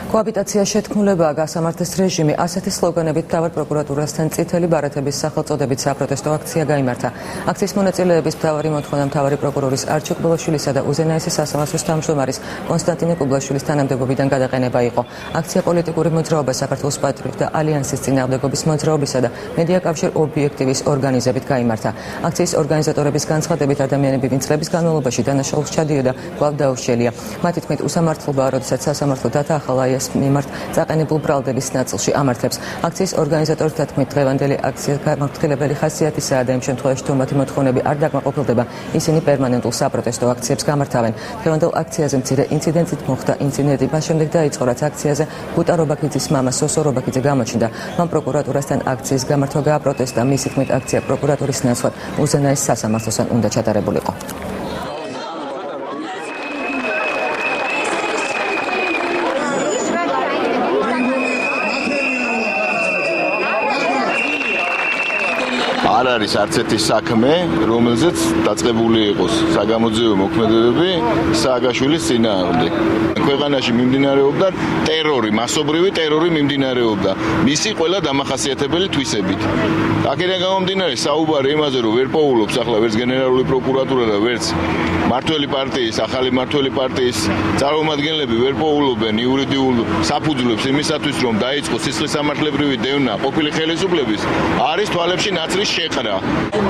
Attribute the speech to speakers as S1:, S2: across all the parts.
S1: კოაბიტაცია შეთქმულებაა გასამართლის რეჟიმი ასეთი სლოგანებით მთავარ პროკურატურასთან წითელი ბარათების სახელწოდებით საპროტესტო აქცია გაიმართა. აქციის მონაწილეების მთავარი მოთხოვნა მთავარი პროკურორის არჩილ კუბლაშვილისა და უზენაესი სასამართლოს თავმჯდომარის კონსტანტინე კუბლაშვილის თანამდებობიდან გადაყენება იყო. აქცია პოლიტიკური მოძრაობა საქართველოს პატრიოტთა ალიანსის წინააღმდეგობის მოძრაობისა და მედიაკავშირ ობიექტივის ორგანიზებით გაიმართა. აქციის ორგანიზატორების განცხადებით ადამიანები, ვინც წლების განმავლობაში დანაშაულს ჩადიოდა, კვლავ დაურჩელია. მათი თქმით, უსამართლობაა, როდესაც სასამართლო დათანხალა ის მიმართ წაყენებულ ბრალდების ნაწილში ამართებს. აქციის ორგანიზატორთა თქმით, დღევანდელი აქცია გამართლებელი ხასიათისაა და იმ შემთხვევაში, თუ მათი მოთხოვნები არ დაკმაყოფილდება, ისინი პერმანენტულ საპროტესტო აქციებს გამართავენ. დღევანდელ აქციაზე მცირე ინციდენტით მოხდა ინციდენტი, მას შემდეგ დაიწყო, რაც აქციაზე გუტა რობაქიძის მამა სოსო რობაქიძე გამოჩნდა. მან პროკურატურასთან აქციის გამართვა გააპროტესტა. მისი თქმით, აქცია პროკურატურის ნაცვლად უზენაეს სასამართლოსთან უნდა ჩატარებულიყო.
S2: არ არის არც ერთი საქმე, რომელზეც დაწყებული იყოს საგამოძიებო მოქმედებები სააკაშვილის წინააღმდეგ. ქვეყანაში მიმდინარეობდა ტერორი, მასობრივი ტერორი მიმდინარეობდა მისი ყველა დამახასიათებელი თვისებით. აქედან გამომდინარე საუბარი იმაზე, რომ ვერ პოულობს ახლა ვერც გენერალური პროკურატურა და ვერც მართველი პარტიის, ახალი მართველი პარტიის წარმომადგენლები ვერ პოულობენ იურიდიულ საფუძვლებს იმისათვის, რომ დაიწყოს სისხლისამართლებრივი დევნა ყოფილი ხელისუფლების, არის თვალებში ნაცრის შეყრა.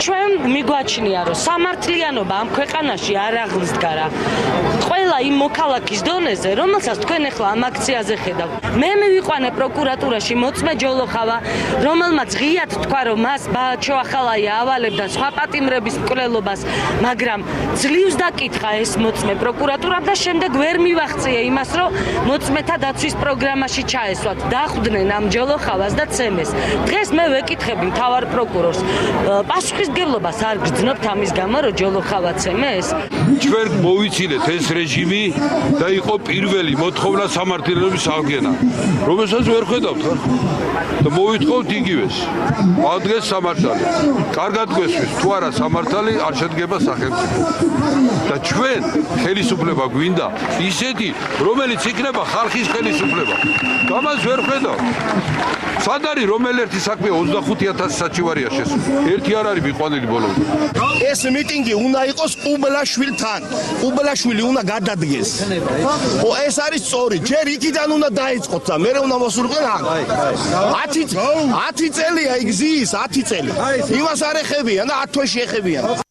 S3: ჩვენ მიგვაჩნია, რომ სამართლიანობა ამ ქვეყანაში არ აღლისდგარა. ყველა იმ მოქალაქის დონეზე, რომელსაც თქვენ ახლა ამ აქციაზე ხედავთ. მე მივიყვანე პროკურატურაში მოწმე ჯოლოხავა, რომელმაც ღიად თქვა, რომ მას ბაჩო ახალაია ავალებდა სხვა პატიმრების მკვლელობას, მაგრამ ძლივს დაკითხა ეს მოწმე პროკურატურამ და შემდეგ ვერ მივაღწია იმას, რომ მოწმეთა დაცვის პროგრამაში ჩაესვათ. დახვდნენ ამ ჯოლოხავას და ცემეს. დღეს მე ვეკითხები მთავარ პროკურორს, პასუხისმგებლობას არ გრძნობთ ამის გამო, რომ ჯოლოხავა ცემეს?
S4: ჩვენ მოვიცილეთ ეს რეჟიმი და იყო პირველი მოთხოვნა სამართლიანობის აღდგენა, რომელსაც ვერ ხედავთ ხარ? და მოვითხოვთ იგივეს. აღდგეს სამართალი. კარგად გვესმის, თუ არა სამართალი არ შედგება სახელმწიფო. და ჩვენ ხელისუფლება გვინდა ისეთი, რომელიც იქნება ხალხის ხელისუფლება. ამას ვერ ხედავთ. სად არის რომელ ერთი საქმე 25,000 საჩივარია შესული? ერთი არ არის მიყვანილი ბოლომდე.
S5: ეს მიტინგი უნდა იყოს კუბლაშვილთან. კუბლაშვილი უნდა გადადგეს. ეს არის სწორი. ჯერ იქიდან უნდა დაიწყოთ და მე უნდა მოსულიყენ აქ. 10 წელია იგზის, 10 წელი. იმას არ ეხებიან და 10 თვეში ეხებიან.